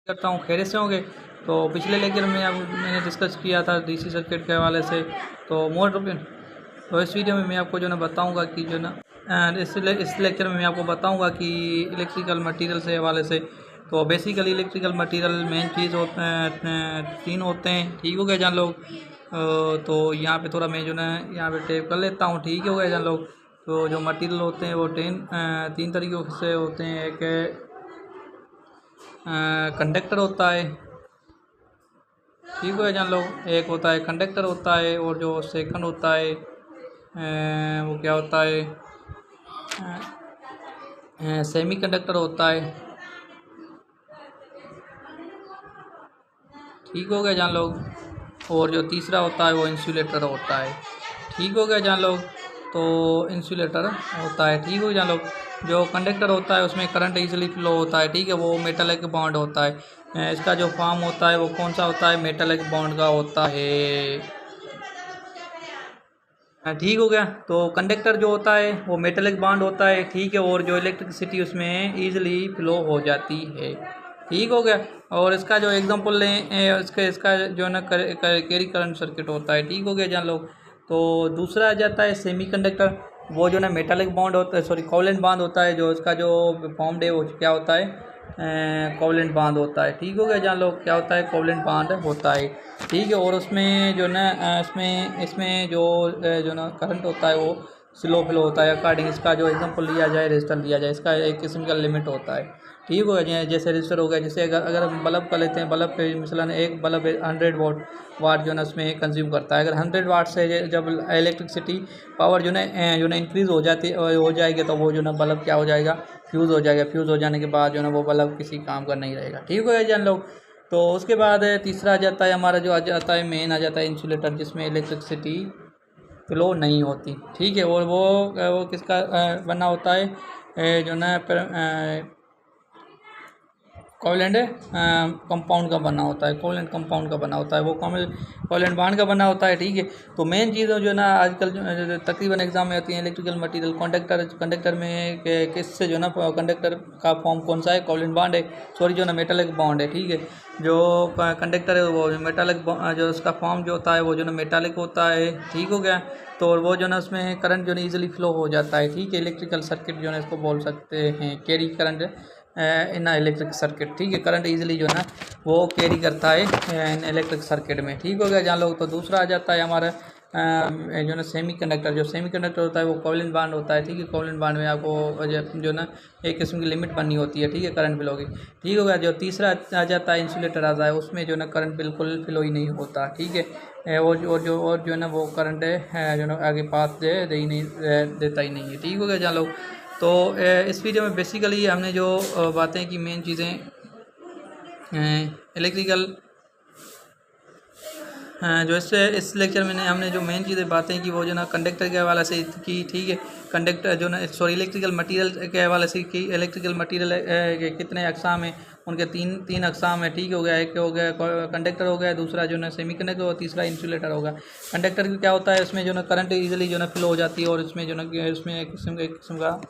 करता हूँ, खैरियत से होंगे। तो पिछले लेक्चर में मैंने डिस्कस किया था डीसी सर्किट के हवाले से, तो तो इस वीडियो में मैं आपको जो ना बताऊंगा कि जो ना इस लेक्चर में मैं आपको बताऊंगा कि इलेक्ट्रिकल मटेरियल से हवाले से। तो बेसिकली इलेक्ट्रिकल मटेरियल मेन चीज़ तीन होते हैं, ठीक हो गया जान लोग। तो यहाँ पे थोड़ा मैं जो ना यहाँ पे टेप कर लेता हूँ, ठीक हो गया जान लोग। तो जो मटेरियल होते हैं वो तीन तरीक़ों से होते हैं। एक कंडक्टर होता है, ठीक है जान लोग। एक होता है कंडक्टर होता है, और जो सेकंड होता है वो क्या होता है, सेमी कंडक्टर होता है, ठीक हो गया जान लोग। और जो तीसरा होता है वो इंसुलेटर होता है, ठीक हो गया जान लोग। तो इंसुलेटर होता है, ठीक हो गया जान लोग। जो कंडक्टर होता है उसमें करंट इजीली फ्लो होता है, ठीक है, वो मेटलिक बॉन्ड होता है। इसका जो फॉर्म होता है वो कौन सा होता है, मेटलिक बॉन्ड का होता है, ठीक हो गया। तो कंडक्टर जो होता है वो मेटलिक बॉन्ड होता है, ठीक है, और जो इलेक्ट्रिसिटी उसमें ईजिली फ्लो हो जाती है, ठीक हो गया। और इसका जो एग्जांपल लें इसका जो है ना कैरी करंट सर्किट होता है, ठीक हो गया जान लोग। तो दूसरा आ जाता है सेमीकंडक्टर, वो जो ना मेटालिक बॉन्ड होता है, सॉरी कोवलेंट बॉन्ड होता है। जो इसका जो फॉर्म्ड है वो क्या होता है, कोवलेंट बॉन्ड होता है, ठीक हो गया जान लोग। क्या होता है, कोवलेंट बॉन्ड होता है, ठीक है। और उसमें जो ना इसमें जो ना करंट होता है वो स्लो फ्लो होता है। अकॉर्डिंग इसका जो एग्जांपल लिया जाए, रेजिस्टर लिया जाए, इसका एक किस्म का लिमिट होता है, ठीक हो गया। जैसे रेजिस्टर हो गया, जैसे अगर हम बल्ब का लेते हैं, बल्ब पे मिसलन एक बल्ब 100 वाट जो ना उसमें कंज्यूम करता है। अगर 100 वाट से जब इलेक्ट्रिसिटी पावर जो ना इंक्रीज़ हो जाएगी, तो वो जो ना बल्ब क्या हो जाएगा, फ्यूज़ हो जाएगा। फ्यूज़ हो जाने के बाद जो ना वो बल्ब किसी काम का नहीं रहेगा, ठीक हो गया जान लोग। तो उसके बाद तीसरा आ जाता है हमारा, जो आ जाता है मेन आ जाता है इंसुलेटर, जिसमें इलेक्ट्रिसिटी फ्लो नहीं होती, ठीक है। और वो किसका बना होता है, जो ना कोवलेंट कंपाउंड का बना होता है, कोवलेंट कंपाउंड का बना होता है, वो कोवलेंट बॉन्ड का बना होता है, ठीक है। तो मेन चीज़ जो ना आजकल जो तकरीबन एग्जाम में आती है, इलेक्ट्रिकल मटेरियल कंडक्टर में किससे जो ना कंडक्टर का फॉर्म कौन सा है, कोवलेंट बॉन्ड है, सॉरी जो ना मेटालिक बॉन्ड है, ठीक है। जो कंडक्टर है वो मेटालिक, जो उसका फॉर्म जो होता है वो जो ना मेटालिक होता है, ठीक हो गया। तो वो जो ना उसमें करंट जो है ईजिली फ्लो हो जाता है, ठीक है। इलेक्ट्रिकल सर्किट जो है इसको बोल सकते हैं carry current in electric circuit, ठीक है। करंट इजीली जो है ना वो कैरी करता है इन इलेक्ट्रिक सर्किट में, ठीक हो गया जान लोग। तो दूसरा आ जाता है हमारा जो ना सेमीकंडक्टर। जो सेमीकंडक्टर होता है वो कोवलेंट बॉन्ड होता है, ठीक है। कोवलेंट बॉन्ड में आपको जो ना एक किस्म की लिमिट बननी होती है, ठीक है, करंट फ्लो की, ठीक हो गया। जो तीसरा आ जाता है इंसुलेटर आता है, उसमें जो ना करंट बिल्कुल फ्लो ही नहीं होता, ठीक है। और जो है ना वो करंट है जो ना आगे पास देता ही नहीं है, ठीक हो गया जान लोग। तो इस वीडियो में बेसिकली हमने जो बातें की, मेन चीज़ें इलेक्ट्रिकल जो इस लेक्चर में हमने जो मेन चीज़ें बातें की वो जो ना कंडक्टर के हवाले से की, ठीक है। कंडक्टर जो ना सॉरी इलेक्ट्रिकल मटेरियल के हवाले से की। इलेक्ट्रिकल मटेरियल के कितने अक़साम हैं, उनके तीन अक़साम है, ठीक हो गया। एक हो गया कंडक्टर हो गया, दूसरा जो ना सेमीकंडक्टर और तीसरा इंसुलेटर होगा। कंडक्टर क्या होता है, उसमें जो ना करंट ईजिली जो ना फ्लो हो जाती है, और इसमें जो ना उसमें एक किस्म का